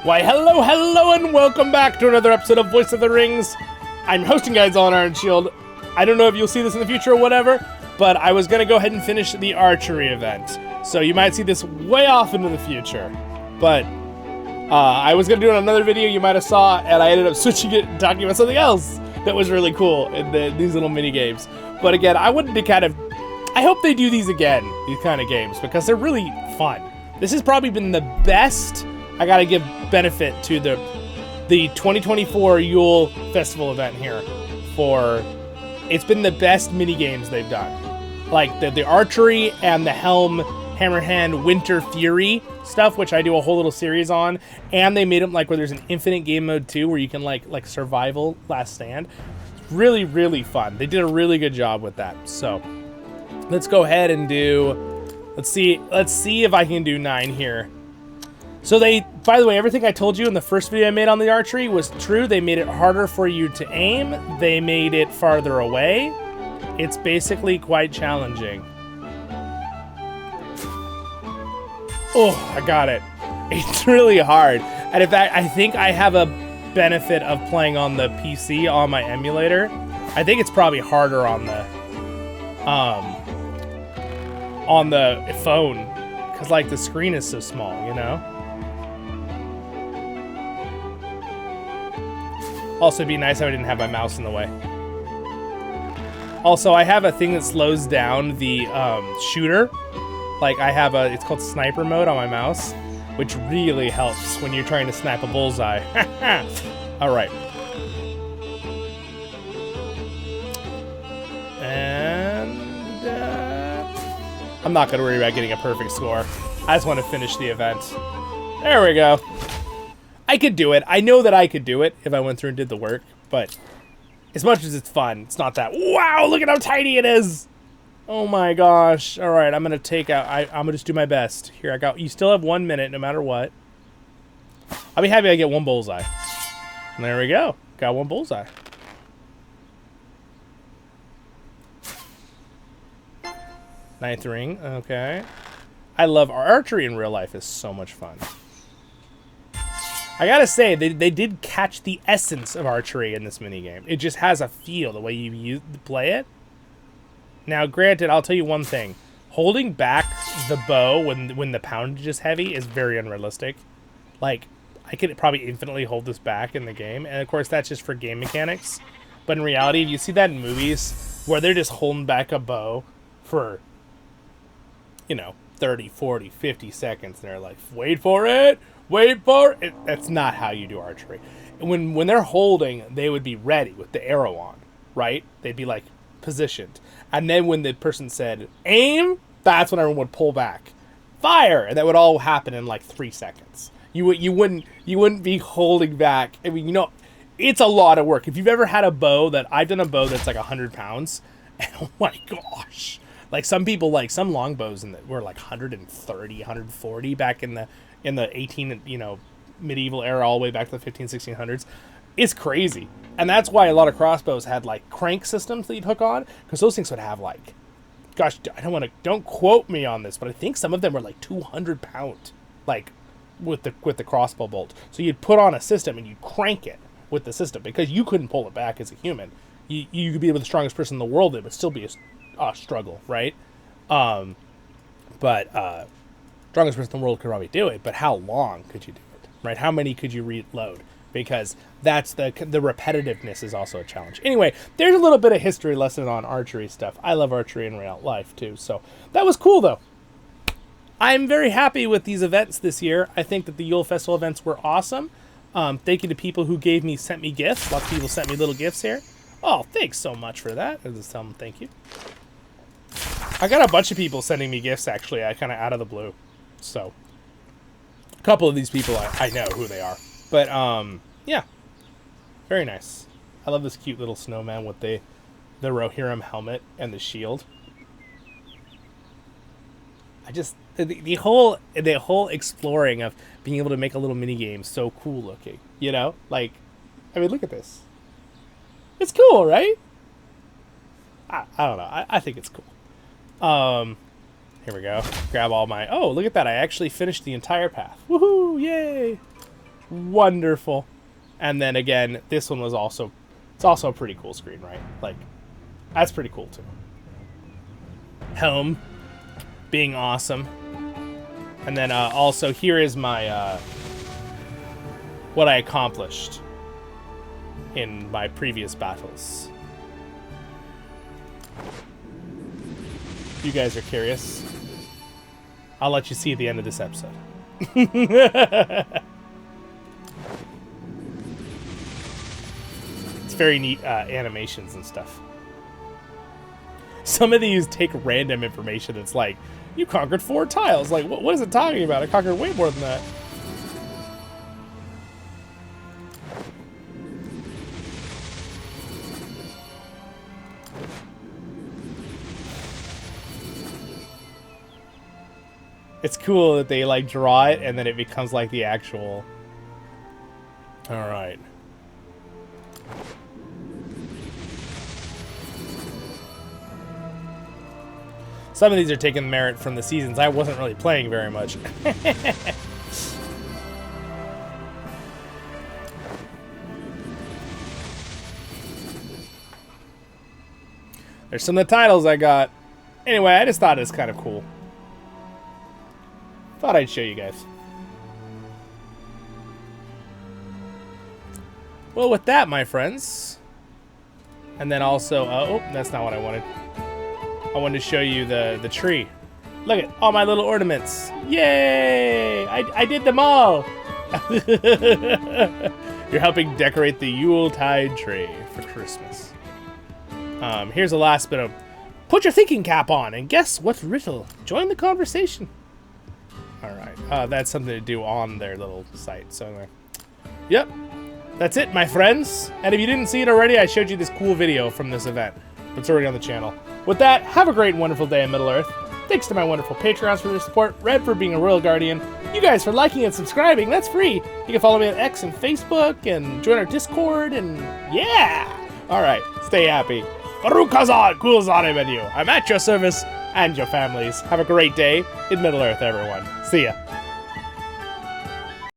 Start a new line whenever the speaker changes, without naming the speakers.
Why, hello, hello, and welcome back to another episode of Voice of the Rings. I'm hosting guys on Ironshield. I don't know if you'll see this in the future or whatever, but I was going to go ahead and finish the Archery event. So you might see this way off into the future. But I was going to do another video you might have saw, and I ended up switching it and talking about something else that was really cool in these little mini games. But again, I wanted to I hope they do these again, these kind of games, because they're really fun. This has probably been the best. I gotta give benefit to the 2024 Yule Festival event here. It's been the best mini games they've done. Like the Archery and the Helm Hammerhand Winter Fury stuff, which I do a whole little series on, and they made them like where there's an infinite game mode too, where you can like survival last stand. It's really, really fun. They did a really good job with that. So let's go ahead and let's see if I can do 9 here. So by the way, everything I told you in the first video I made on the Archery was true. They made it harder for you to aim. They made it farther away. It's basically quite challenging. Oh, I got it. It's really hard. And in fact, I think I have a benefit of playing on the PC on my emulator. I think it's probably harder on the phone, because like the screen is so small, you know? Also, it'd be nice if I didn't have my mouse in the way. Also, I have a thing that slows down the shooter. Like it's called sniper mode on my mouse, which really helps when you're trying to snap a bullseye. All right. And I'm not gonna worry about getting a perfect score. I just want to finish the event. There we go. I could do it. I know that I could do it if I went through and did the work, but as much as it's fun, it's not that, wow, look at how tiny it is. Oh my gosh. All right, I'm going to take out, I'm going to just do my best. Here, you still have 1 minute no matter what. I'll be happy I get one bullseye. And there we go. Got one bullseye. Ninth ring, okay. I love Archery in real life. Is so much fun. I gotta say, they did catch the essence of Archery in this minigame. It just has a feel, the way you play it. Now, granted, I'll tell you one thing. Holding back the bow when the poundage is heavy is very unrealistic. Like, I could probably infinitely hold this back in the game. And, of course, that's just for game mechanics. But in reality, you see that in movies where they're just holding back a bow for, 30, 40, 50 seconds. And they're like, wait for it. Wait for it. That's not how you do Archery. When they're holding, they would be ready with the arrow on, right? They'd be like positioned. And then when the person said aim, that's when everyone would pull back. Fire! And that would all happen in like 3 seconds. You wouldn't be holding back. I mean, it's a lot of work. If you've ever had a bow I've done a bow that's like 100 pounds. And oh my gosh. Like some people, like some longbows were like 130, 140 back in the 18, medieval era, all the way back to the 15, 1600s. It's crazy. And that's why a lot of crossbows had like crank systems that you'd hook on, because those things would have like, gosh, don't quote me on this, but I think some of them were like 200 pound, like with the crossbow bolt. So you'd put on a system and you'd crank it with the system, because you couldn't pull it back as a human. You could be the strongest person in the world, it would still be a struggle, right? Strongest person in the world could probably do it, but how long could you do it, right? How many could you reload? Because that's the repetitiveness is also a challenge. Anyway, there's a little bit of history lesson on Archery stuff. I love Archery in real life too, so that was cool though. I'm very happy with these events this year. I think that the Yule Festival events were awesome. Thank you to people who sent me gifts. Lots of people sent me little gifts here. Oh, thanks so much for that. I'll just tell them thank you. I got a bunch of people sending me gifts, actually, kind of out of the blue. So, a couple of these people, I know who they are. But, yeah. Very nice. I love this cute little snowman with the Rohirrim helmet and the shield. The whole exploring of being able to make a little mini game so cool looking, Like, I mean, look at this. It's cool, right? I don't know. I think it's cool. Here we go. Grab all my... Oh, look at that. I actually finished the entire path. Woohoo! Yay! Wonderful. And then again, this one was also, it's also a pretty cool screen, right? Like, that's pretty cool too. Home being awesome. And then also here is my, what I accomplished in my previous battles. You guys are curious. I'll let you see at the end of this episode. It's very neat animations and stuff. Some of these take random information that's like, you conquered 4 tiles. Like, what is it talking about? I conquered way more than that. It's cool that they like draw it and then it becomes like the actual. All right. Some of these are taking merit from the seasons I wasn't really playing very much. There's some of the titles I got. Anyway, I just thought it was kind of cool. Thought I'd show you guys. Well, with that, my friends. And then also, oh, that's not what I wanted. I wanted to show you the tree. Look at all my little ornaments. Yay! I did them all. You're helping decorate the Yuletide tree for Christmas. Here's the last bit of, put your thinking cap on and guess what's riddle. Join the conversation. All right, that's something to do on their little site. So anyway, yep, that's it, my friends. And if you didn't see it already, I showed you this cool video from this event. It's already on the channel. With that, have a great and wonderful day in Middle-earth. Thanks to my wonderful Patreons for their support, Red for being a Royal Guardian, you guys for liking and subscribing, that's free. You can follow me on X and Facebook, and join our Discord, and yeah! Alright, stay happy. BARUK KHAZAD, cool Zane menu. I'm at your service and your families. Have a great day in Middle-earth, everyone. See ya.